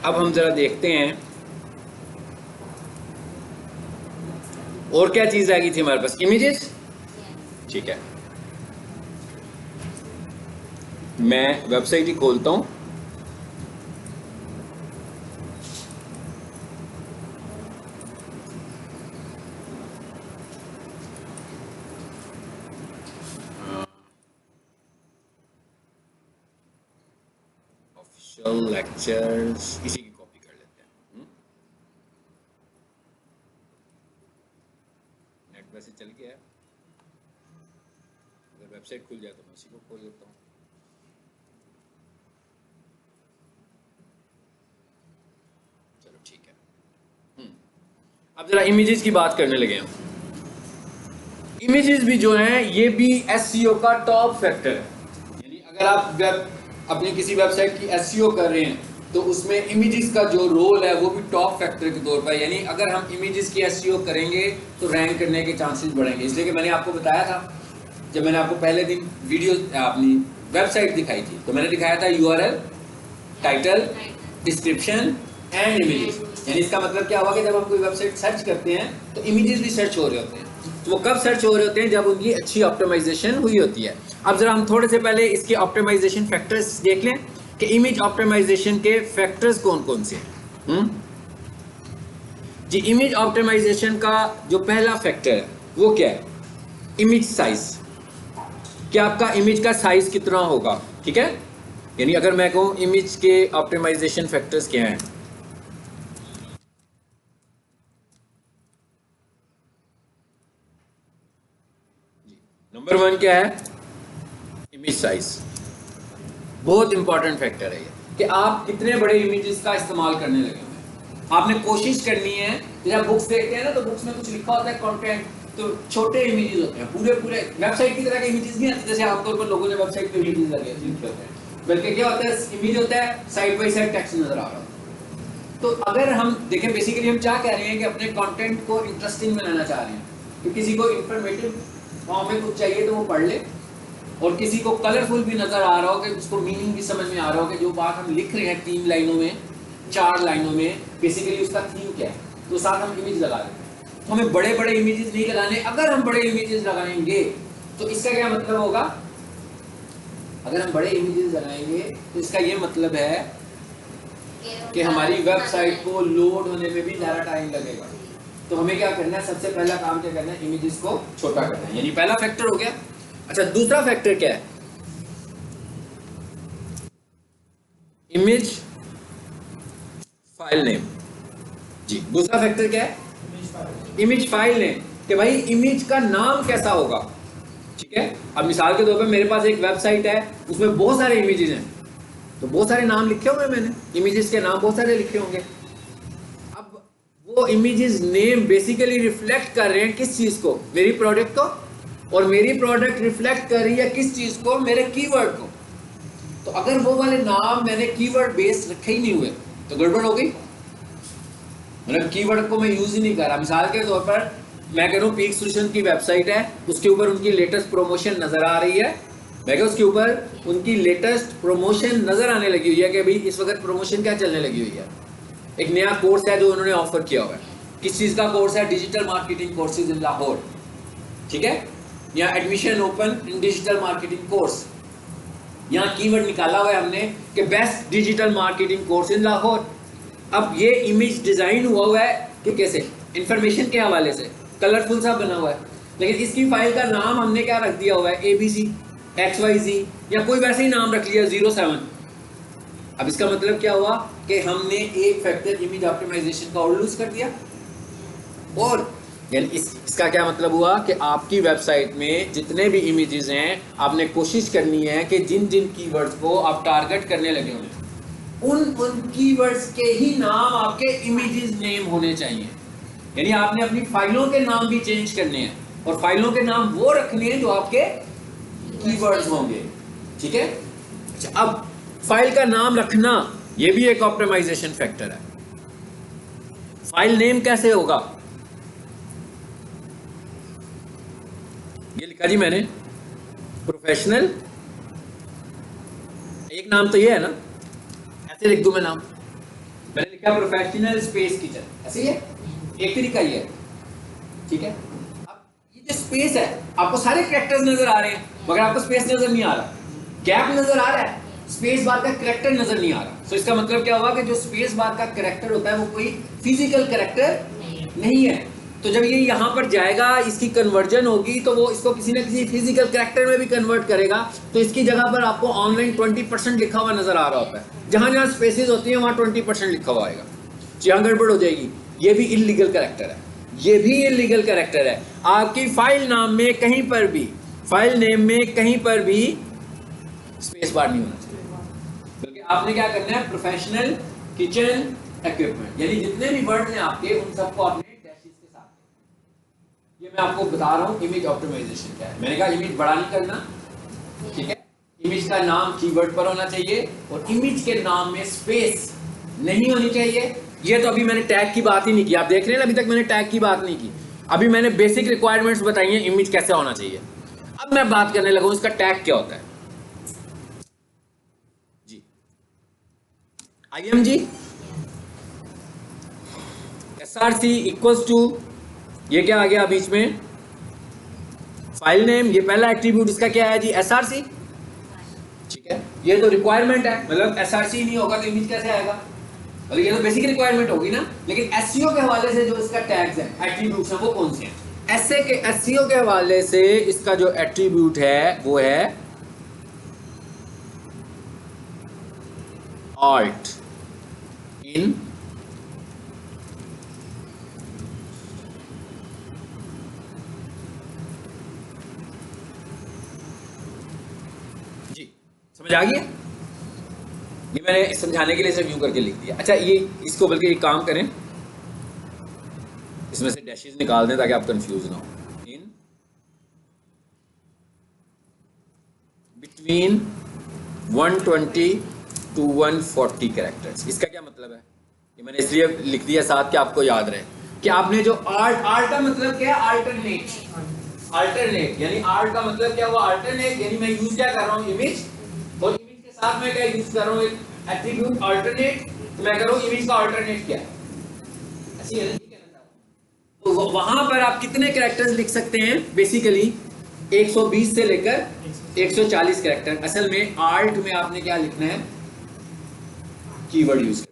अब हम जरा देखते हैं और क्या चीज आ गई थी हमारे पास, इमेजेस। ठीक है, मैं वेबसाइट ही खोलता हूं। ऑफिशियल लेक्चर्स, इसी की कॉपी कर लेते हैं। नेट वैसे चल गया है, अगर वेबसाइट खुल जाए तो मैं इसी को खोल लेता हूँ। चलो ठीक है। अब जरा इमेजेस की बात करने लगे हम। इमेजेस भी जो हैं ये भी एसईओ का टॉप फैक्टर है। यानी अगर आप अपनी किसी वेबसाइट की एसईओ कर रहे हैं तो उसमें इमेजेस का जो रोल है वो भी टॉप फैक्टर के तौर पर। यानी अगर हम इमेजेस की एसईओ करेंगे तो रैंक करने के चांसेस बढ़ेंगे। इसलिए कि मैंने आपको बताया था, जब मैंने आपको पहले दिन वीडियो अपनी वेबसाइट दिखाई थी तो मैंने दिखाया था URL, title, description and images. यानी इसका मतलब क्या हुआ कि जब हम कोई वेबसाइट सर्च करते हैं तो इमेजेस भी सर्च हो रहे होते हैं। तो वो कब सर्च हो रहे होते हैं, जब उनकी अच्छी ऑप्टिमाइजेशन हुई होती है। अब जरा हम थोड़े से पहले इसके ऑप्टिमाइजेशन फैक्टर्स देख लें कि इमेज ऑप्टिमाइजेशन के फैक्टर्स कौन कौन से हैं। जी, इमेज ऑप्टिमाइजेशन का जो पहला फैक्टर है वो क्या है, इमेज साइज। कि आपका इमेज का साइज कितना होगा। ठीक है, यानी अगर मैं कहूं इमेज के ऑप्टिमाइजेशन फैक्टर्स क्या हैं, नंबर 1 क्या है, इमेज साइज। बहुत इंपॉर्टेंट फैक्टर है ये कि आप कितने बड़े इमेजेस का इस्तेमाल करने लगे हैं। आपने कोशिश करनी है, जब आप बुक्स देखते हैं ना तो बुक्स में कुछ लिखा होता है कंटेंट, तो छोटे इमेजेस होते हैं, पूरे पूरे वेबसाइट की तरह के इमेजेस नहीं आते जैसे आमतौर पर लोगों ने वेबसाइट पे इमेजेस लगे लिखे होते हैं। बल्कि क्या होता है, इमेज होता है, साइड बाय साइड टेक्स्ट नजर आ रहा होता है। तो अगर हम देखें, बेसिकली हम क्या कह रहे हैं कि अपने कंटेंट को इंटरेस्टिंग बनाना चाह रहे हैं। तो किसी को इंफॉर्मेटिव फॉर्म में कुछ चाहिए तो वो पढ़ ले, और किसी को कलरफुल भी नजर आ रहा हो कि उसको मीनिंग भी समझ में आ रहा हो कि जो बात हम लिख रहे हैं 3 लाइनों में, 4 लाइनों में, बेसिकली उसका थीम क्या है, तो साथ हम इमेज लगा देते हैं। तो हमें बड़े बड़े इमेजेस नहीं लगाने। अगर हम बड़े इमेजेस लगाएंगे तो इसका क्या मतलब होगा, अगर हम बड़े इमेजेस लगाएंगे तो इसका ये मतलब है कि हमारी वेबसाइट को लोड होने में भी ज़्यादा टाइम लगेगा। तो हमें क्या करना है, सबसे पहला काम क्या करना है, इमेजेस को छोटा करना है। यानी पहला फैक्टर हो गया। अच्छा, दूसरा फैक्टर क्या है, इमेज फाइल नेम। जी, दूसरा फैक्टर क्या है, इमेज फाइल नेम, कि भाई इमेज का नाम कैसा होगा। ठीक है, अब मिसाल के तौर पे मेरे पास एक वेबसाइट है, उसमें बहुत सारे इमेजेस हैं, तो बहुत सारे नाम लिखे हुए हैं मैंने, इमेजेस के नाम बहुत सारे लिखे होंगे। अब वो इमेजेस नेम बेसिकली रिफ्लेक्ट कर रहे हैं किस चीज को, मेरी प्रोडक्ट को, और मेरी प्रोडक्ट रिफ्लेक्ट कर रही है किस चीज को, मेरे कीवर्ड को। तो अगर वो वाले नाम मैंने कीवर्ड बेस रखे ही नहीं हुए तो गड़बड़ हो गई। मतलब कीवर्ड को मैं यूज ही नहीं कर रहा। मिसाल के तौर पर मैं कह रहा हूँ पीक सोल्यूशन की वेबसाइट है, उसके ऊपर उनकी लेटेस्ट प्रमोशन नजर आ रही है, मैं कह उसके ऊपर उनकी लेटेस्ट प्रमोशन नजर आने लगी हुई है कि भाई इस वक्त प्रमोशन क्या चलने लगी हुई है, एक नया कोर्स है जो उन्होंने ऑफर किया हुआ है। किस चीज का कोर्स है, digital marketing courses in Lahore. ठीक है, यहाँ admission open in digital marketing course, यहाँ कीवर्ड निकाला हुआ है हमने कि best digital marketing course in Lahore. अब ये इमेज डिजाइन हुआ है कि कैसे, इंफॉर्मेशन के हवाले से कलरफुल सा बना हुआ है, लेकिन इसकी फाइल का नाम हमने क्या रख दिया हुआ है, ABC XYZ, या कोई वैसे ही नाम रख लिया 07। अब इसका मतलब क्या हुआ कि हमने एक फैक्टर इमेज ऑप्टिमाइजेशन का और लूज कर दिया। और यानी इसका क्या मतलब हुआ कि आपकी वेबसाइट में जितने भी इमेजेस हैं, आपने कोशिश करनी है कि जिन जिन कीवर्ड्स को आप टारगेट करने लगे हों उन कीवर्ड्स के ही नाम आपके इमेजेस नेम होने चाहिए। यानी आपने अपनी फाइलों के नाम भी चेंज करने हैं, और फाइलों के नाम वो रखने हैं जो आपके कीवर्ड्स होंगे। ठीक है, अच्छा, अब फाइल का नाम रखना ये भी एक ऑप्टिमाइजेशन फैक्टर है। फाइल नेम कैसे होगा, ये लिखा जी मैंने, प्रोफेशनल, एक नाम तो ये है ना, ऐसे लिख दूं मैं नाम, मैंने लिखा प्रोफेशनल स्पेस किचन, ऐसे ही है, एक तरीका ही है, ठीक है। अब ये जो स्पेस है, आपको सारे कैरेक्टर्स नजर आ रहे हैं मगर आपको स्पेस नजर नहीं आ रहा, गैप नजर आ रहा है, स्पेस बार का कैरेक्टर नजर नहीं आ रहा। सो इसका मतलब क्या हुआ कि जो स्पेस बार का कैरेक्टर होता है वो कोई फिजिकल कैरेक्टर नहीं है। तो जब ये यहाँ पर जाएगा, इसकी कन्वर्जन होगी तो वो इसको किसी ना किसी फिजिकल कैरेक्टर में भी कन्वर्ट करेगा। तो इसकी जगह पर आपको ऑनलाइन 20% लिखा हुआ नजर आ रहा होता है, जहां जहां स्पेसेस होती हैं वहां 20% लिखा हुआ आएगा, यहाँ गड़बड़ हो जाएगी। ये भी इलीगल कैरेक्टर है, ये भी इलीगल कैरेक्टर है। आपकी फाइल नाम में कहीं पर भी, फाइल नेम में कहीं पर भी स्पेस बार नहीं होना चाहिए, बल्कि आपने क्या करना है, प्रोफेशनल किचन इक्विपमेंट, यानी जितने भी वर्ड हैं आपके उन सबको आपने डैशेस के साथ। ये मैं आपको बता रहा हूं इमेज ऑप्टिमाइजेशन क्या है। मैंने कहा इमेज बड़ा नहीं करना, ठीक है, इमेज का नाम कीवर्ड पर होना चाहिए और इमेज के नाम में स्पेस नहीं होनी चाहिए। ये तो अभी मैंने टैग की बात ही नहीं की, आप देख रहे हैं अभी तक मैंने टैग की बात नहीं की, अभी मैंने बेसिक रिक्वायरमेंट्स बताई हैं इमेज कैसे होना चाहिए। अब मैं बात करने लगा इसका टैग क्या होता है। जी IMG SRC इक्वल्स टू, ये क्या आ गया बीच में, फाइल नेम, ये पहला एट्रीब्यूट इसका क्या है जी, SRC, ठीक है। ये तो रिक्वायरमेंट है, मतलब SRC नहीं होगा तो इमेज कैसे आएगा, मतलब ये तो बेसिक रिक्वायरमेंट होगी ना। लेकिन SEO के हवाले से जो इसका टैग्स है, एट्रीब्यूट्स हैं, वो कौन से हैं। SEO के हवाले से इसका जो एट्रीब्यूट है वो है alt in जी, समझ आ गया। ये मैंने समझाने के लिए सिर्फ यूं करके लिख दिया। अच्छा, ये इसको बल्कि एक काम करें, इसमें से डैशेस निकाल दें ताकि आप कंफ्यूज ना हो। इन बिटवीन 120 to 140 कैरेक्टर्स, इसका क्या मतलब है, ये मैंने इसलिए लिख दिया साथ कि आपको याद रहे कि आपने जो आर्ट का मतलब क्या है, अल्टरनेट, यानी आर्ट का मतलब क्या हुआ, अल्टरनेट, यानी मैं यूज क्या कर रहा हूँ, इमेज, और इमेज के साथ मैं क्या यूज कर रहा हूँ, एक एट्रीब्यूट अल्टरनेट, तो मैं कर रहा हूँ इमेज का अल्टरनेट क्या है, ऐसी है ना। तो वहां पर आप कितने कैरेक्टर्स लिख सकते हैं, बेसिकली 120 से लेकर 140 कैरेक्टर। असल में आर्ट में आपने क्या लिखना है, कीवर्ड यूज करना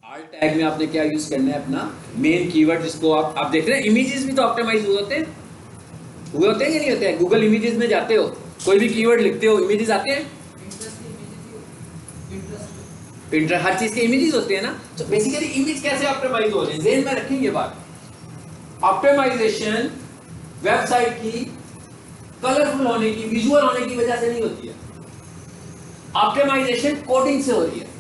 है। आर्ट टैग में आपने क्या यूज करना है, अपना मेन कीवर्ड, जिसको आप देख रहे हैं। इमेजेस भी तो ऑप्टिमाइज हुए होते हैं कि नहीं होते हैं। गूगल इमेजेस में जाते हो, कोई भी कीवर्ड लिखते हो, इमेजेस आते हैं, पिंटरेस्ट, हर चीज के इमेजेस होते हैं ना। तो बेसिकली इमेज कैसे ऑप्टिमाइज हो रहे हैं, ज़हन में रखेंगे बात। ऑप्टिमाइजेशन वेबसाइट की कलरफुल होने की, विजुअल होने की वजह से नहीं होती है, ऑप्टिमाइजेशन कोडिंग से हो रही है।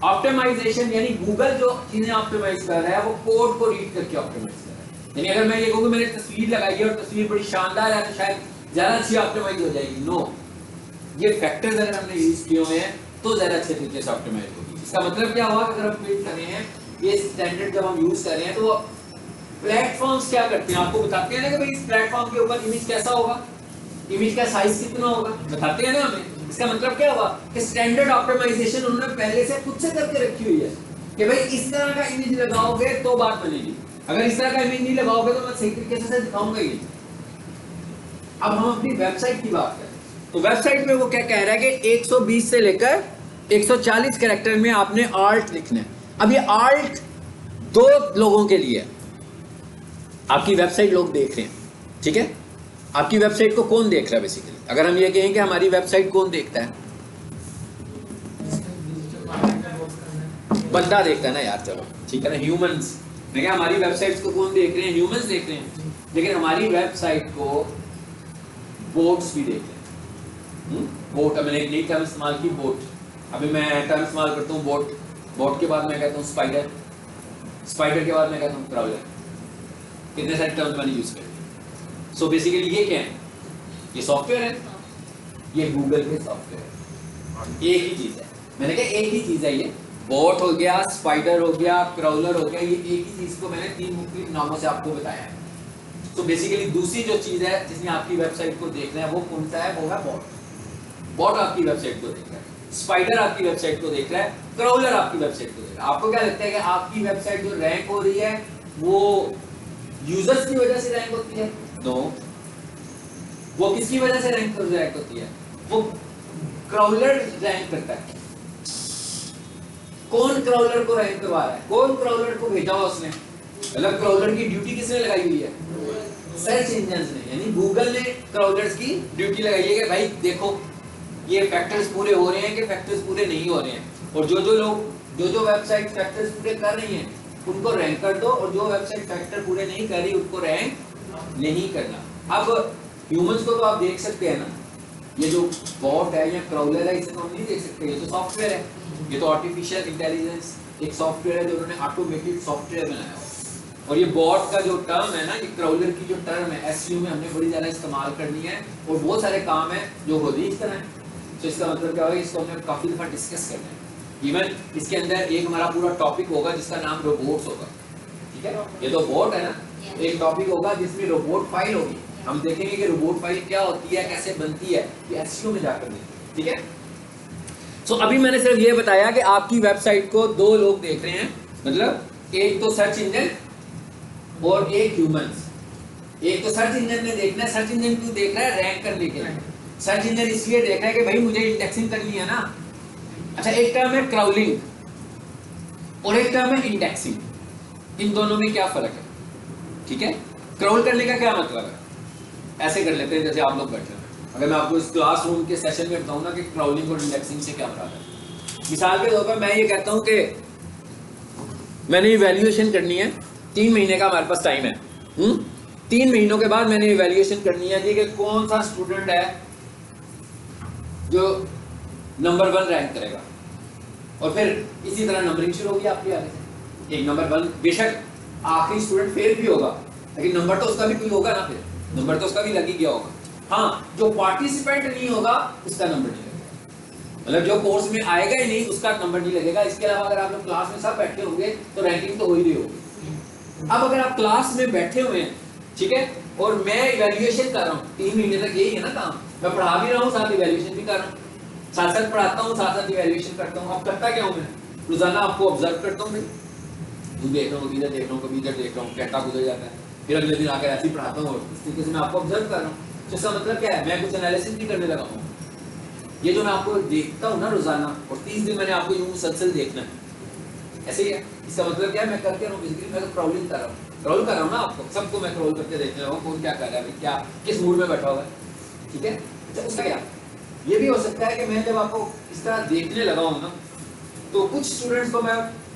ऑप्टिमाइजेशन यानी गूगल जो चीजें ऑप्टिमाइज कर रहा है वो कोड को रीड करके ऑप्टिमाइज कर रहा है। यानी अगर मैं ये कहूँ मैंने तस्वीर लगाई है और तस्वीर बड़ी शानदार है तो शायद ज्यादा अच्छी ऑप्टिमाइज हो जाएगी, नो, ये फैक्टर्स अगर हमने यूज किए हुए हैं तो ज्यादा अच्छे तरीके से ऑप्टिमाइज होगी। इसका मतलब क्या हुआ, अगर हम बिल्ड कर रहे हैं ये स्टैंडर्ड, जब हम यूज कर रहे हैं तो प्लेटफॉर्म्स क्या करते हैं, आपको बताते हैं ना कि भाई इस प्लेटफॉर्म के ऊपर इमेज कैसा होगा, इमेज का साइज कितना होगा, बताते हैं ना हमें। इसका मतलब क्या हुआ कि स्टैंडर्ड ऑप्टिमाइजेशन उन्होंने पहले से खुद से करके रखी हुई है कि भाई इस तरह का इमेज लगाओगे तो बात बनेगी, अगर इस तरह का इमेज नहीं लगाओगे तो मैं सही तरीके से दिखाऊंगा ही। अब हम अपनी वेबसाइट की बात करें तो वेबसाइट में वो क्या कह रहा है कि 120 से लेकर 140 कैरेक्टर में आपने आर्ट लिखना है। अब ये आर्ट दो लोगों के लिए है, आपकी वेबसाइट लोग देख रहे हैं, ठीक है, आपकी वेबसाइट को कौन देख रहा है बेसिकली। अगर हम ये कहें कि हमारी वेबसाइट कौन देखता है, बंदा देखता है ना यार, चलो ठीक है ना, ह्यूमंस। मैं क्या, हमारी वेबसाइट्स को कौन देख रहे हैं, ह्यूमंस देख रहे हैं, लेकिन हमारी वेबसाइट को बोट्स भी देख रहे हैं। बोट, मैंने एक नई टर्म इस्तेमाल की, बोट। अभी मैं टर्म इस्तेमाल करता हूँ बोट, बोट के बाद मैं कहता हूँ स्पाइडर, स्पाइडर के बाद मैं कहता हूँ क्राउलर। कितने सारे टर्म्स मैंने यूज किए। सो बेसिकली ये क्या है, ये सॉफ्टवेयर है, ये गूगल के सॉफ्टवेयर है, एक ही चीज है। मैंने कहा एक ही चीज है, ये बोट हो गया, स्पाइडर हो गया, क्राउलर हो गया, ये एक ही चीज को मैंने 3 मुख्तलिफ नामों से आपको बताया है। तो बेसिकली दूसरी जो चीज है जिसने आपकी वेबसाइट को देखना है वो कौन सा है, वो है बॉट। बॉट आपकी वेबसाइट को देख रहा है। स्पाइडर आपकी वेबसाइट को देख रहा है, क्राउलर आपकी वेबसाइट को देख रहा है। आपको क्या लगता है कि आपकी वेबसाइट जो रैंक हो रही है वो यूजर्स की वजह से रैंक होती है? नो। वो किसकी वजह से रैंक होती है? वो क्राउलर रैंक करता है। कौन क्राउलर को रैंक करवा रहा है? कौन क्राउलर को भेजा हुआ उसने? मतलब क्राउलर की ड्यूटी किसने लगाई हुई है? सर्च इंजन्स ने, यानी गूगल ने क्राउलर्स की ड्यूटी लगाई है कि भाई देखो ये फैक्टर्स पूरे हो रहे हैं कि फैक्टर्स पूरे नहीं हो रहे हैं, और जो जो वेबसाइट फैक्टर्स पूरे कर रही हैं उनको रैंक कर दो, और जो वेबसाइट फैक्टर पूरे नहीं कर रही उनको रैंक नहीं करना। अब ह्यूमंस को तो आप देख सकते हैं ना, ये जो बॉट है या क्राउलर है इसे तो हम नहीं देख सकते, ये तो सॉफ्टवेयर है, ये तो आर्टिफिशियल इंटेलिजेंस एक सॉफ्टवेयर है जो उन्होंने ऑटोमेटेड सॉफ्टवेयर बनाया। और ये बॉट का जो टर्म है ना, ये क्राउलर की जो टर्म है एसईओ में हमने बड़ी ज़्यादा इस्तेमाल करनी है, और बहुत सारे काम है जो हो रही इस तरह है। तो इसका मतलब क्या होगा, इसको हमने काफ़ी दफ़ा डिस्कस करना है। इवन इसके अंदर एक हमारा पूरा टॉपिक होगा जिसका नाम रोबोट्स होगा, ठीक है? ये तो बॉट है ना, एक टॉपिक होगा जिसमें रोबोट फाइल होगी। हम देखेंगे कि रोबोट फाइल क्या होती है, कैसे बनती है, ये एसईओ में जाकर देखेंगे, ठीक है? सो अभी मैंने सिर्फ ये बताया कि आपकी वेबसाइट को दो लोग देख रहे हैं, मतलब एक तो सर्च इंजन और एक ह्यूमंस। एक तो सर्च इंजन ने देखना है, सर्च इंजन क्यों देख रहा है? रैंक करने के लिए। सर्च इंजन इसलिए देख रहा है कि भाई मुझे इंडेक्सिंग करनी है ना। अच्छा, एक टर्म है क्राउलिंग और एक टर्म है इंडेक्सिंग। इन दोनों में क्या फर्क है? ठीक है, क्राउल करने का क्या मतलब है? ऐसे कर लेते हैं जैसे आप लोग बैठे हैं। अगर मैं आपको इस क्लासरूम के सेशन में बताऊं ना कि क्राउलिंग और इंडेक्सिंग से क्या फर्क है, मिसाल के तौर पर मैं ये कहता हूं कि मैंने इवैल्यूएशन करनी है, 3 महीने का हमारे पास टाइम है। 3 महीनों के बाद मैंने इवैल्यूएशन करनी है कि कौन सा स्टूडेंट है जो नंबर 1 रैंक करेगा, और फिर इसी तरह नंबरिंग शुरू होगी आपकी आगे से। एक नंबर 1 बेशक आखिरी स्टूडेंट फेल भी होगा, लेकिन नंबर तो उसका भी कोई होगा ना, फिर नंबर तो उसका भी लग ही गया होगा। हाँ, जो पार्टिसिपेंट नहीं होगा उसका नंबर नहीं लगेगा, मतलब जो कोर्स में आएगा ही नहीं उसका नंबर नहीं लगेगा। इसके अलावा अगर आप लोग क्लास में सब बैठे होंगे तो रैंकिंग तो हो ही रही होगी। अब अगर आप क्लास में बैठे हुए हैं, ठीक है, और मैं इवैल्यूएशन कर रहा हूँ, 3 महीने तक यही है ना काम, मैं पढ़ा भी रहा हूँ साथ इवैल्यूएशन भी कर रहा हूँ, साथ साथ पढ़ाता हूँ साथ साथ इवैल्यूएशन करता हूँ। अब करता क्या हूँ मैं? रोजाना आपको ऑब्जर्व करता हूँ, मैं देख रहा हूँ, कभी इधर देख रहा हूँ, कभी इधर देख रहा हूँ, घंटा गुजर जाता है, फिर अगले दिन आकर ऐसे ही पढ़ाता हूँ, और इस तरीके से मैं आपको ऑब्जर्व कर रहा हूँ। तो इसका मतलब क्या है? मैं कुछ एनालिसिस भी करने लगा हूँ। ये जो मैं आपको देखता हूँ ना रोजाना, और 30 दिन मैंने आपको यूं मुसलसल देखना है, ऐसे ही है। इसका मतलब क्या है? मैं करके रहा हूँ, बेसिकली मैं तो क्राउलिंग कर रहा हूँ, क्रॉल कर रहा हूँ ना, आपको सबको मैं क्रॉल करके देख रहा हूँ कौन क्या कर रहा है, क्या किस मूड में बैठा हुआ है, ठीक है? तो उसका क्या ये भी हो सकता है कि मैं जब आपको इस तरह देखने लगा हूँ ना, तो कुछ स्टूडेंट्स को मैं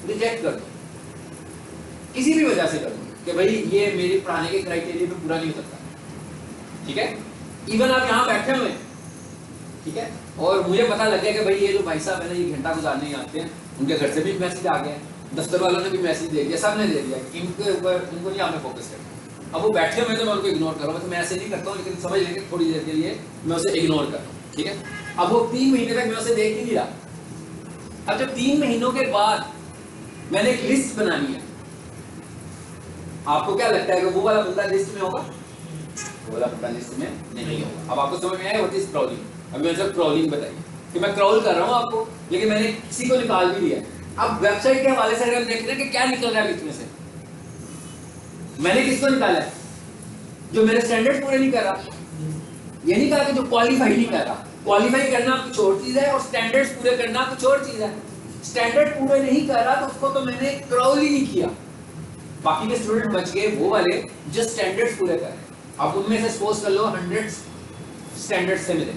रिजेक्ट कर दूँ, किसी भी वजह से कर दूँ कि भाई ये मेरे पढ़ाने के क्राइटेरिया में पूरा नहीं हो सकता, ठीक है? इवन आप यहाँ बैठे हुए, ठीक है, और मुझे पता लग गया कि भाई ये जो भाई साहब है ना, ये घंटा गुजारने आते हैं, उनके घर से भी मैसेज आ गया, दफ्तर वालों ने भी मैसेज दे दिया, सब ने दे दिया, इनके ऊपर इनको नहीं आपने फोकस करना। अब वो बैठे हुए तो मैं उनको इग्नोर कर रहा हूँ, तो मैं ऐसे नहीं करता हूँ, लेकिन समझ लेंगे थोड़ी देर के लिए मैं उसे इग्नोर कर रहा हूँ, ठीक है? अब वो 3 महीने तक मैं उसे देख ही नहीं रहा। अब जब 3 महीनों के बाद मैंने एक लिस्ट बनानी है, आपको क्या लगता है कि वो वाला बंदा लिस्ट में होगा? वो वाला बंदा लिस्ट में नहीं होगा। अब आपको समझ में आया व्हाट इज क्रॉलिंग? अब मैं जब क्रॉलिंग बताइए कि मैं क्रॉल कर रहा हूँ आपको, लेकिन मैंने किसी को निकाल भी दिया। अब वेबसाइट के हवाले से अगर हम देख रहे हैं कि क्या निकल रहा है बीच में से, मैंने किसको निकाला है? जो मेरे स्टैंडर्ड पूरे नहीं कर रहा। ये नहीं कहा कि जो क्वालिफाई नहीं कर रहा। क्वालिफाई करना कुछ और चीज है और स्टैंडर्ड्स पूरे करना कुछ और चीज है। स्टैंडर्ड पूरे नहीं कर रहा तो उसको तो मैंने क्रॉल ही नहीं किया। बाकी के स्टूडेंट बच गए वो वाले जो स्टैंडर्ड्स पूरे कर रहे हैं। आप उनमें से सपोज कर लो 100 स्टैंडर्ड्स से मिले,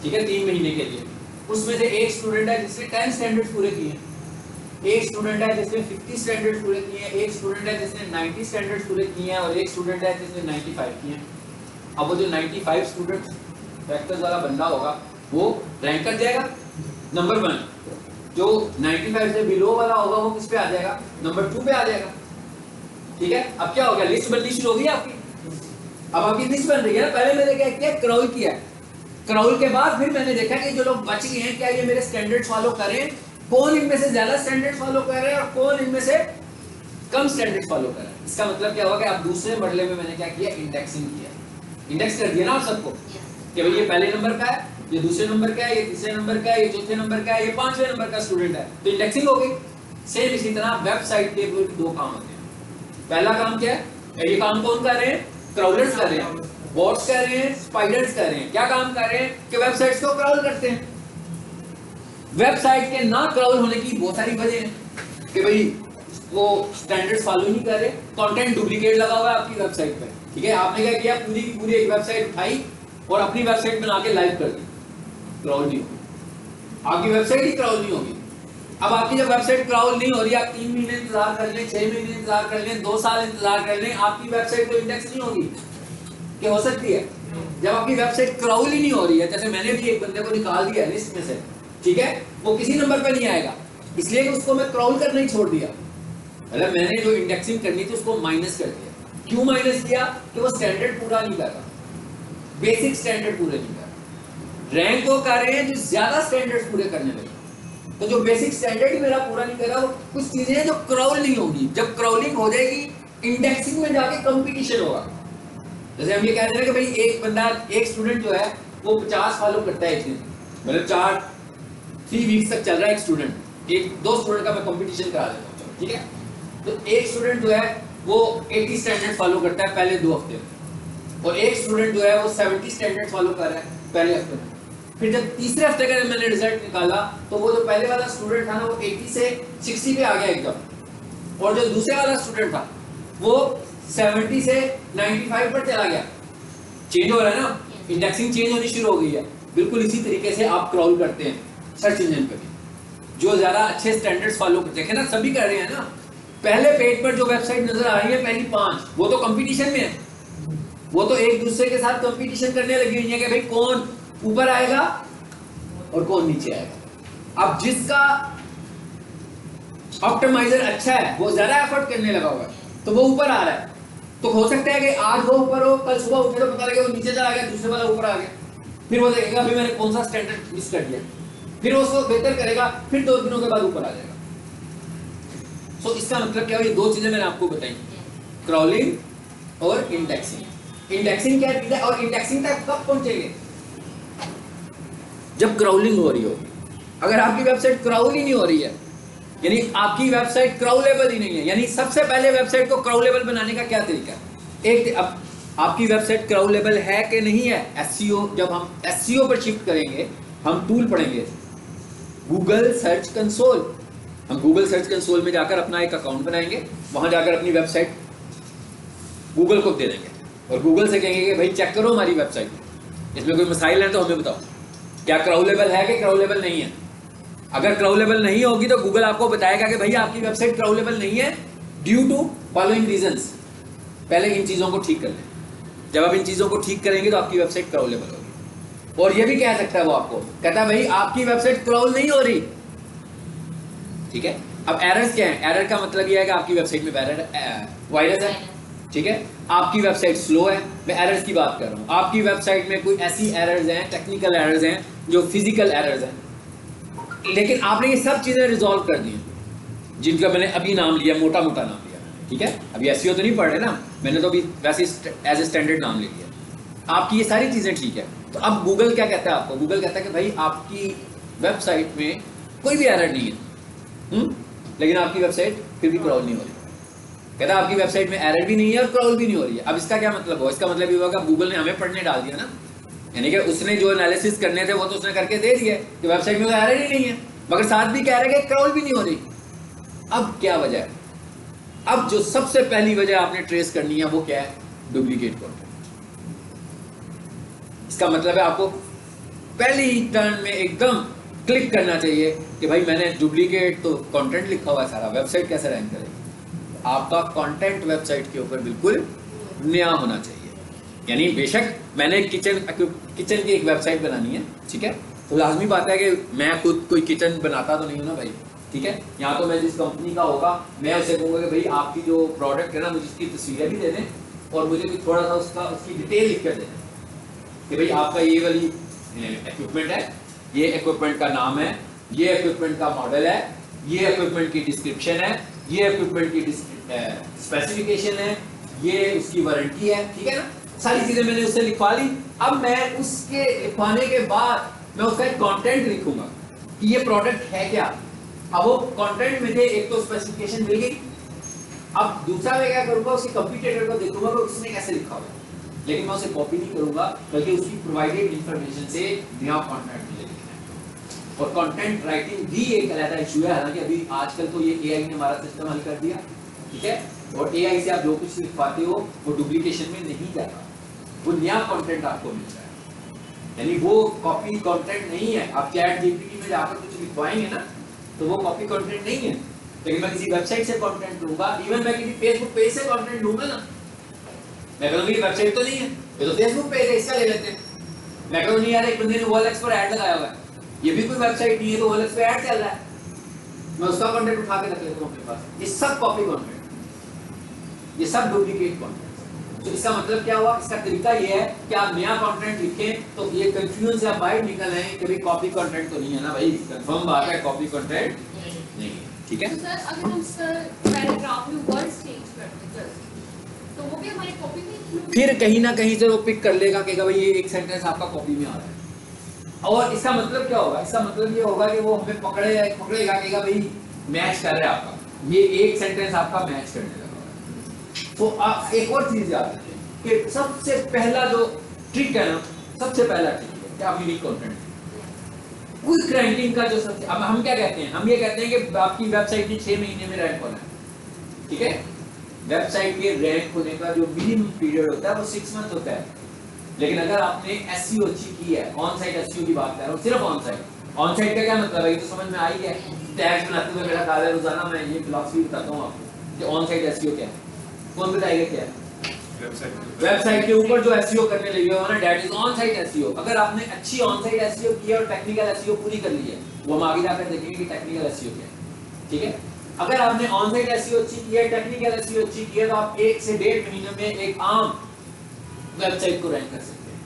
ठीक है, 3 महीने के लिए। उसमें से एक स्टूडेंट है जिसने 10 स्टैंडर्ड्स पूरे किए, एक स्टूडेंट है जिसने 50 स्टैंडर्ड्स पूरे किए, एक स्टूडेंट है जिसने 90 स्टैंडर्ड्स पूरे किए हैं, और एक स्टूडेंट है जिसने 95 किए हैं। अब वो जो 95 स्टूडेंट्स फैक्टर्स वाला बंदा होगा वो रैंक कर जाएगा नंबर 1। जो 95 से बिलो वाला होगा वो किस पे आ जाएगा? नंबर 2 पे आ जाएगा, ठीक है? अब क्या हो गया? लिस्ट बननी शुरू हो गई आपकी। अब आपकी लिस्ट बन रही है ना। पहले मैंने क्या किया? क्रॉल किया। क्रॉल के बाद फिर मैंने देखा कि जो लोग बच गए हैं क्या ये मेरे स्टैंडर्ड्स फॉलो करें, कौन इनमें से ज्यादा स्टैंडर्ड्स फॉलो कर रहे हैं और कौन इनमें से कम स्टैंडर्ड्स फॉलो कर रहे हैं। इसका मतलब क्या हुआ कि अब दूसरे मरले में मैंने क्या किया? इंडेक्सिंग किया। इंडेक्स कर दिया ना आप सबको कि भाई ये पहले नंबर का है, ये दूसरे नंबर का है, ये तीसरे नंबर का है, ये चौथे नंबर का है, ये पांचवें नंबर का स्टूडेंट है, तो इंडेक्सिंग हो गई। सेम इसी तरह वेबसाइट के दो काम होते हैं। पहला काम क्या है, ये काम कौन कर रहे हैं, क्राउलर्स कर रहे हैं, बॉट्स कर रहे हैं, स्पाइडर्स कर रहे हैं। क्या काम कर रहे हैं कि वेबसाइट्स को क्राउल करते हैं। वेबसाइट के ना क्राउल होने की बहुत सारी वजह है कि भाई वो स्टैंडर्ड्स फॉलो नहीं कर रहे, कंटेंट डुप्लीकेट लगा हुआ है आपकी वेबसाइट पे, ठीक है। आपने क्या किया, पूरी की पूरी एक वेबसाइट उठाई और अपनी वेबसाइट बना के लाइव कर दी, क्राउल नहीं होगी, आपकी वेबसाइट ही क्राउल नहीं होगी। अब आपकी जब वेबसाइट क्राउल नहीं हो रही, आप 3 महीने इंतजार कर लें, 6 महीने इंतजार कर लें, 2 साल इंतजार कर लें, आपकी वेबसाइट तो इंडेक्स नहीं होगी। क्या हो सकती है, जब आपकी वेबसाइट क्राउल ही नहीं हो रही है, जैसे मैंने भी एक बंदे को निकाल दिया लिस्ट में से, ठीक है, वो किसी नंबर पे नहीं आएगा, इसलिए कि उसको मैं क्राउल करना ही छोड़ दिया, मतलब मैंने जो इंडेक्सिंग करनी थी उसको माइनस कर दिया। क्यों माइनस किया, कि वो स्टैंडर्ड पूरा नहीं कर रहा, बेसिक स्टैंडर्ड पूरे नहीं कर रहा। रैंक वो कर रहे हैं जो ज्यादा स्टैंडर्ड्स पूरे करने लगे, तो जो बेसिक स्टैंडर्ड ही मेरा पूरा नहीं कर रहा, वो कुछ चीजें हैं जो क्राउल नहीं होगी। जब क्राउलिंग हो जाएगी, इंडेक्सिंग में जाके कंपटीशन होगा। जैसे हम ये कह रहे हैं कि भाई एक बंदा, एक स्टूडेंट जो है वो 50 फॉलो करता है एक दिन, मतलब 3 वीक्स तक चल रहा है एक स्टूडेंट, एक 2 स्टूडेंट का मैं कंपटीशन करा देता हूँ, ठीक है। तो एक स्टूडेंट जो है वो 80 स्टैंडर्ड फॉलो करता है पहले 2 हफ्ते में, और एक स्टूडेंट जो है वो 70 स्टैंडर्ड फॉलो कर रहा है पहले हफ्ते में। फिर जब तीसरे हफ्ते का मैंने रिजल्ट निकाला, तो वो जो पहले वाला स्टूडेंट था ना, वो 80 से 60 पे आ गया एकदम, और जो दूसरे वाला स्टूडेंट था वो 70 से 95 पर चला गया। चेंज हो रहा है ना, इंडेक्सिंग चेंज होनी शुरू हो गई है। बिल्कुल इसी तरीके से आप क्राउल करते हैं सर्च इंजन पे भी, जो ज्यादा अच्छे स्टैंडर्ड्स फॉलो करते हैं ना, सभी कर रहे हैं ना। पहले पेज पर जो वेबसाइट नजर आ रही है, पहली 5, वो तो कंपटीशन में है, वो तो एक दूसरे के साथ कंपटीशन करने लगी हुई है कि भाई कौन ऊपर आएगा और कौन नीचे आएगा। अब जिसका ऑप्टिमाइजर अच्छा है, वो ज्यादा एफर्ट करने लगा हुआ है, तो वो ऊपर आ रहा है। तो हो सकता है कि आज वो ऊपर हो, कल सुबह उठे तो पता लगे वो नीचे चला गया, दूसरे वाला ऊपर आ गया, फिर वो देखेगा अभी मैंने कौन सा स्टैंडर्ड मिस कर दिया, फिर वो उसको बेहतर करेगा, फिर 2 दिनों के बाद ऊपर आ जाएगा। सो इसका मतलब क्या है, ये 2 चीजें मैंने आपको बताई, क्राउलिंग और इंडेक्सिंग। इंडेक्सिंग क्या चीज है, और इंडेक्सिंग तक कब पहुंचेंगे, जब क्राउलिंग हो रही होगी। अगर आपकी वेबसाइट क्राउल ही नहीं हो रही है, यानी आपकी वेबसाइट क्राउलेबल ही नहीं है, यानी सबसे पहले वेबसाइट को क्राउलेबल बनाने का क्या तरीका है। एक, अब आपकी वेबसाइट क्राउलेबल है कि नहीं है, एसईओ, जब हम एसईओ पर शिफ्ट करेंगे, हम टूल पढ़ेंगे गूगल सर्च कंसोल। हम गूगल सर्च कंसोल में जाकर अपना एक अकाउंट बनाएंगे, वहां जाकर अपनी वेबसाइट गूगल को दे देंगे और गूगल से कहेंगे कि भाई चेक करो हमारी वेबसाइट, इसमें कोई मसाइल है तो हमें बताओ, क्या क्राउलेबल है कि क्राउलेबल नहीं है। अगर क्राउलेबल नहीं होगी तो गूगल आपको बताएगा कि भाई आपकी वेबसाइट क्राउलेबल नहीं है ड्यू टू फॉलोइंग रीजंस। पहले इन चीजों को ठीक कर लें, जब आप इन चीजों को ठीक करेंगे तो आपकी वेबसाइट क्राउलेबल होगी। और ये भी कह सकता है वो आपको, कहता है भाई आपकी वेबसाइट क्राउल नहीं हो रही, ठीक है। अब एरर्स क्या है, एरर का मतलब यह है कि आपकी वेबसाइट में वायरस है, ठीक है, आपकी वेबसाइट स्लो है। मैं एरर्स की बात कर रहा हूँ, आपकी वेबसाइट में कोई ऐसी एरर्स हैं, टेक्निकल एरर्स हैं, जो फिजिकल एरर्स हैं, लेकिन आपने ये सब चीजें रिजॉल्व कर दी जिनका मैंने अभी नाम लिया, मोटा मोटा नाम लिया, ठीक है। अभी एसईओ तो नहीं पढ़ रहे ना, मैंने तो अभी वैसे एज ए स्टैंडर्ड नाम ले लिया। आपकी ये सारी चीजें ठीक है, तो अब गूगल क्या कहता है आपको, गूगल कहता है कि भाई आपकी वेबसाइट में कोई भी एरर नहीं है, लेकिन आपकी वेबसाइट फिर भी क्राउल नहीं हो रही। कहता है आपकी वेबसाइट में एरर भी नहीं है और क्राउल भी नहीं हो रही है। अब इसका क्या मतलब हो, इसका मतलब ये होगा गूगल ने हमें पढ़ने डाल दिया ना, यानी कि उसने जो एनालिसिस करने थे वो तो उसने करके दे दिए कि वेबसाइट में कोई एरर ही नहीं है, मगर साथ भी कह रहे हैं कि क्राउल भी नहीं हो रही। अब क्या वजह है, अब जो सबसे पहली वजह आपने ट्रेस करनी है वो क्या है, डुप्लीकेट कंटेंट। इसका मतलब है आपको पहली ही टर्न में एकदम क्लिक करना चाहिए कि भाई मैंने डुप्लीकेट तो कंटेंट लिखा हुआ है सारा, वेबसाइट कैसे रैंक करेगी। आपका कंटेंट वेबसाइट के ऊपर बिल्कुल नया होना चाहिए। यानी बेशक मैंने किचन की एक वेबसाइट बनानी है, ठीक है, तो लाजमी बात है कि मैं खुद कोई किचन बनाता तो नहीं हूँ ना भाई, ठीक है। यहाँ तो मैं जिस कंपनी का होगा मैं उसे कहूँगा कि भाई आपकी जो प्रोडक्ट है ना, मुझे इसकी तस्वीरें भी दे दें और मुझे भी थोड़ा सा उसकी डिटेल लिख कर दें कि भाई आपका ये वाली इक्विपमेंट है, ये इक्विपमेंट का नाम है, ये इक्विपमेंट का मॉडल है, ये इक्विपमेंट की डिस्क्रिप्शन है, ये इक्विपमेंट की स्पेसिफिकेशन है, ये उसकी वारंटी है, ठीक है ना। सारी चीजें मैंने उससे लिखवा ली। अब मैं उसके लिखवाने के बाद मैं उसका एक कंटेंट लिखूंगा कि ये प्रोडक्ट है क्या। अब वो कंटेंट मुझे एक तो स्पेसिफिकेशन मिल गई, अब दूसरा मैं क्या करूंगा, उसके कंप्यूटर को देखूंगा कि उसने कैसे लिखा हुआ है, लेकिन मैं उसे कॉपी नहीं करूंगा बल्कि उसकी प्रोवाइडेड इंफॉर्मेशन से नया कंटेंट मुझे लिखना है। और कंटेंट राइटिंग भी एक अलग इशू है, हालांकि अभी आजकल तो ये एआई ने हमारा सिस्टम हल कर दिया, ठीक है, और एआई से आप जो कुछ लिखवाते हो वो डुप्लीकेशन में नहीं जाता, वो नया कंटेंट आपको मिलता है, यानी वो कॉपी कंटेंट नहीं है। आप चैट जीपीटी में जाकर कुछ लिखवाएंगे ना तो वो कॉपी कंटेंट नहीं है, लेकिन मैं किसी वेबसाइट से कंटेंट लूंगा, इवन मैं किसी फेसबुक पेज से कंटेंट लूंगा ना, मैं कहूँगी वेबसाइट तो नहीं है, ये तो फेसबुक पेज है, इसका ले लेते हैं। मैं कहूँ नहीं यार, एक बंदे ने OLX पर ऐड लगाया हुआ है, ये भी कोई वेबसाइट नहीं है, तो OLX पे ऐड चल रहा है, मैं उसका कंटेंट उठा के रख लेता हूँ अपने पास। ये सब कॉपी कंटेंट, ये सब डुप्लीकेट कंटेंट। तो इसका मतलब क्या हुआ, इसका तरीका ये है कि आप नया कंटेंट लिखें तो ये कंफ्यूजन से आप बाहर निकल आए कि भाई कॉपी कंटेंट तो नहीं है ना भाई, कंफर्म बात है कॉपी कंटेंट नहीं है, ठीक है। तो सर अगर हम सर पैराग्राफ में वर्ड्स चेंज करते हैं तो वो भी हमारी कॉपी में include फिर कहीं ना कहीं से वो पिक कर लेगा कि भाई ये एक सेंटेंस आपका कॉपी में आ रहा है, और इसका मतलब क्या होगा, इसका मतलब ये होगा कि वो हमें पकड़ेगा कि भाई मैच कर रहा है आपका, ये एक सेंटेंस आपका मैच करने लगा। तो आप एक और चीज याद रखें कि सबसे पहला जो ट्रिक है ना, सबसे पहला ट्रिक है कि आप यूनिक कंटेंट, क्विक रैंकिंग का जो सबसे, अब हम क्या कहते हैं, हम ये कहते हैं कि आपकी वेबसाइट की 6 महीने में रैंक होना है, ठीक है। वेबसाइट के रैंक होने का जो मिनिमम पीरियड होता है वो 6 मंथ होता है, लेकिन अगर आपने एसईओ अच्छी की है, ऑन साइट एसईओ की बात कर रहा हूँ, सिर्फ ऑन साइट का क्या मतलब है, ये तो समझ में आ ही गया, टैग्स बनाते हुए मेरा कार्य रोजाना मैं ये फिलॉसफी बताता हूँ आपको कि ऑन साइट एसईओ क्या है, कौन बताएगा क्या है, वेबसाइट के ऊपर जो एसईओ करने लगे हो ना, that is on site SEO. अगर आपने अच्छी ऑन साइट एसईओ की है और टेक्निकल एसईओ पूरी कर ली है, वो हम आगे जाकर देखेंगे कि टेक्निकल एसईओ क्या है, ठीक है। अगर आपने ऑन साइट एसईओ अच्छी की है, टेक्निकल एसईओ अच्छी की है, तो आप 1 से 1.5 महीने में एक आम वेबसाइट को रैंक कर सकते हैं।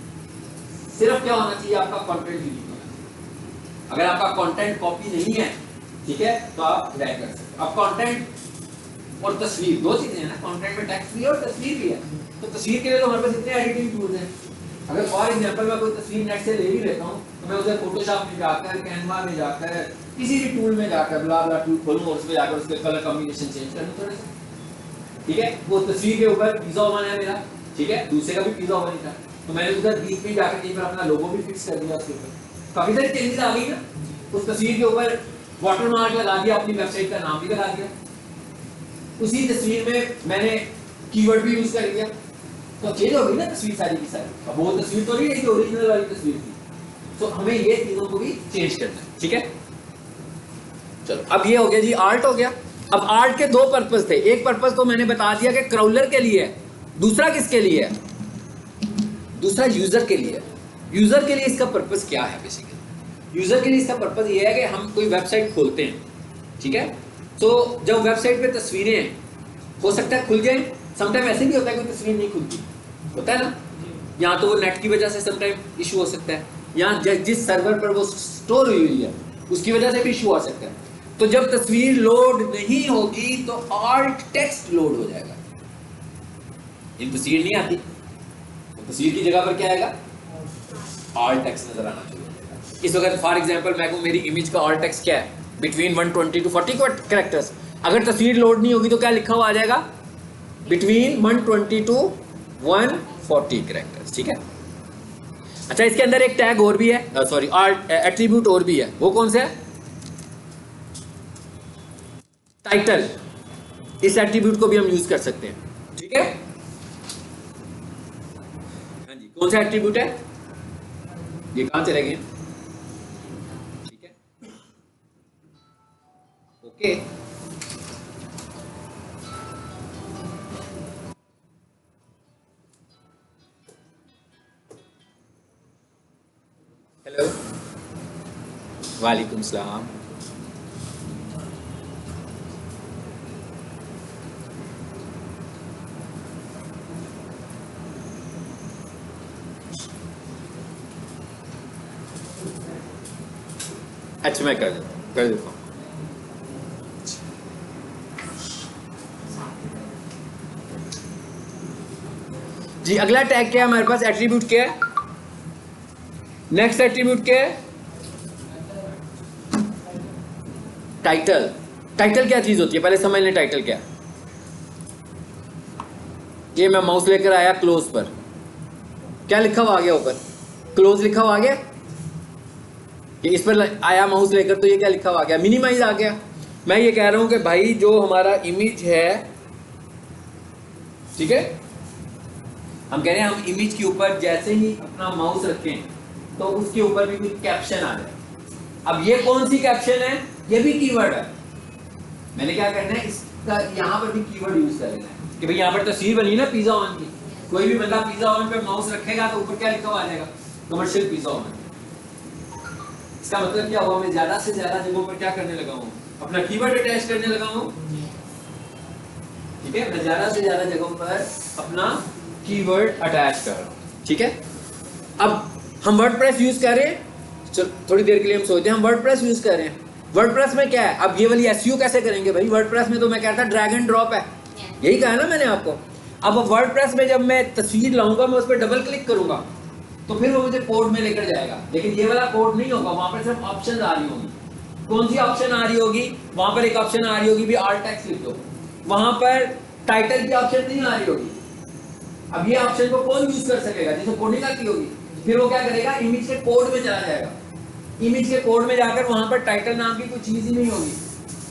सिर्फ क्या होना चाहिए, आपका कंटेंट यूनिक होना चाहिए। अगर आपका कंटेंट कॉपी नहीं है, ठीक है, तो आप रैंक कर सकते हैं। अब कंटेंट और तस्वीर दो चीजें हैं ना, कंटेंट में टेक्स्ट भी है और तस्वीर भी है, तो तस्वीर के लिए तो हमारे पास इतने एडिटिंग टूल्स हैं। अगर फॉर एग्जांपल मैं कोई तस्वीर नेट से ले ही लेता हूँ तो मैं उसे फोटोशॉप में जाकर, कैनवा में जाकर, किसी भी टूल में जाकर ब्ला ब्ला टूल खोलूँ और उस पर जाकर उसके कलर कॉम्बिनेशन चेंज कर लूँ थोड़े से, ठीक है। वो तस्वीर के ऊपर पिज्जा ओवन है मेरा, ठीक है, दूसरे का भी पिज्जा ओवन था, तो मैंने उधर बीच में जाकर कहीं पर अपना लोगो भी फिक्स कर दिया उसके ऊपर, काफी सारी चेंजेस आ गई ना। उस तस्वीर के ऊपर वाटरमार्क लगा दिया, अपनी वेबसाइट का नाम भी लगा दिया, उसी तस्वीर में मैंने कीवर्ड भी यूज कर लिया, तो चेंज हो गई ना तस्वीर सारी की सारी। अब वो तस्वीर तो नहीं है, ओरिजिनल वाली तस्वीर थी, तो हमें ये चीजों को भी चेंज करना है, ठीक है। चलो अब ये हो गया जी, आर्ट हो गया। अब आर्ट के 2 पर्पस थे, एक पर्पस तो मैंने बता दिया कि क्राउलर के लिए है, दूसरा किसके लिए है, दूसरा यूजर के लिए। यूजर के लिए इसका पर्पस क्या है, बेसिकली यूजर के लिए इसका पर्पस ये है कि हम कोई वेबसाइट खोलते हैं, ठीक है, तो जब वेबसाइट पे तस्वीरें हो सकता है खुल जाए, समटाइम ऐसे भी होता है कोई तस्वीर नहीं खुलती, होता है ना, यहाँ तो वो नेट की वजह से समटाइम इशू हो सकता है, यहाँ जिस सर्वर पर वो स्टोर हुई है उसकी वजह से भी इशू आ सकता है। तो जब तस्वीर लोड नहीं होगी तो आर्ट टेक्स्ट लोड हो जाएगा, इन तस्वीर नहीं आती तो तस्वीर की जगह पर क्या आएगा, आर्ट टेक्स्ट नजर आना चाहिए। इस वक्त फॉर एग्जांपल मैं कहूँ मेरी इमेज का आर्ट टेक्स्ट क्या है, बिटवीन 120 to 40 कैरेक्टर्स, अगर तस्वीर लोड नहीं होगी तो क्या लिखा हुआ आ जाएगा, बिटवीन 120 to 140 कैरेक्टर्स, ठीक है। अच्छा, इसके अंदर एक टैग और भी है, सॉरी आर्ट एट्रीब्यूट और भी है, वो कौन सा है, टाइटल। इस एट्रीब्यूट को भी हम यूज कर सकते हैं, ठीक है। हाँ जी, कौन सा एट्रीब्यूट है, ये कहां चले गए, ठीक है, ओके। हेलो, वालेकुम सलाम। अच्छा मैं कर देता हूँ। जी अगला टैग क्या है हमारे पास, एट्रीब्यूट क्या है, नेक्स्ट एट्रीब्यूट क्या है, टाइटल, टाइटल क्या चीज होती है पहले समझ लें। टाइटल क्या है? ये मैं माउस लेकर आया क्लोज पर, क्या लिखा हुआ आ गया ऊपर? क्लोज लिखा हुआ आ गया। कि इस पर आया माउस लेकर तो ये क्या लिखा हुआ आ गया? मिनिमाइज आ गया। मैं ये कह रहा हूं कि भाई जो हमारा इमेज है, ठीक है, हम कह रहे हैं हम इमेज के ऊपर जैसे ही अपना माउस रखें तो उसके ऊपर भी कुछ कैप्शन आ जाए। अब ये कौन सी कैप्शन है? ये भी कीवर्ड है। मैंने क्या करना है, इसका यहां पर भी कीवर्ड यूज कर लेना है कि भाई यहां पर तस्वीर बनी ना पिज्जा ओवन की, कोई भी बंदा पिज्जा ओवन पे माउस रखेगा तो ऊपर क्या लिखा हुआ आ जाएगा? Commercial pizza oven. इसका मतलब क्या हुआ? मैं ज्यादा से ज्यादा जगहों पर क्या करने लगा हूं? अपना कीवर्ड अटैच करने लगा हूं। ठीक है, मैं ज्यादा से ज्यादा जगहों पर अपना कीवर्ड अटैच कर रहा हूं। ठीक है, अब हम वर्डप्रेस यूज कर रहे हैं, चल थोड़ी देर के लिए हम सोचते हैं हम वर्डप्रेस यूज कर रहे हैं। वर्डप्रेस में क्या है? अब ये वाली एसईओ कैसे करेंगे भाई? वर्डप्रेस में तो मैं कहता ड्रैग एंड ड्रॉप है, यही कहा ना मैंने आपको। अब वर्डप्रेस में जब मैं तस्वीर लाऊंगा, मैं उस पर डबल क्लिक करूंगा तो फिर वो मुझे कोड में लेकर जाएगा, लेकिन ये वाला कोड नहीं होगा। वहां पर सिर्फ ऑप्शन आ रही होगी। कौन सी ऑप्शन आ रही होगी? वहां पर एक ऑप्शन आ रही होगी भी आल्ट टेक्स्ट लिख दो, वहां पर टाइटल की ऑप्शन नहीं आ रही होगी। अब ये ऑप्शन को कौन यूज कर सकेगा? जिसे कोडिंग आती होगी। फिर वो क्या करेगा? इमेज के कोड में चला जाएगा। इमेज के कोड में जाकर वहां पर टाइटल नाम की कोई चीज ही नहीं होगी।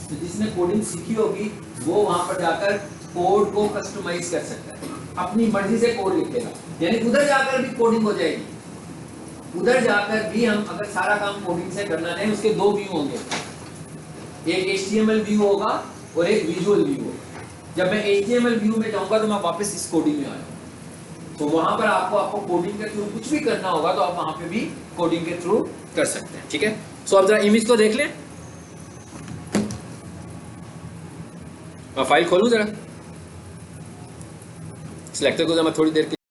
तो जिसने कोडिंग सीखी होगी वो वहां पर जाकर कोड को कस्टमाइज कर सकता है, अपनी मर्जी से कोड लिखेगा। यानी उधर जाकर भी कोडिंग हो जाएगी। उधर जाकर भी हम अगर सारा काम कोडिंग से करना है, उसके दो व्यू होंगे, एक HTML व्यू होगा और एक विजुअल व्यू होगा। जब मैं HTML व्यू में जाऊंगा तो मैं वापस इस कोडिंग में आऊंगा। तो वहां पर आपको कोडिंग के थ्रू कुछ भी करना होगा तो आप वहां पे भी कोडिंग के थ्रू कर सकते हैं। ठीक है, सो अब जरा इमेज को देख लें। मैं फाइल खोलूं जरा, सिलेक्टर को जरा मैं थोड़ी देर के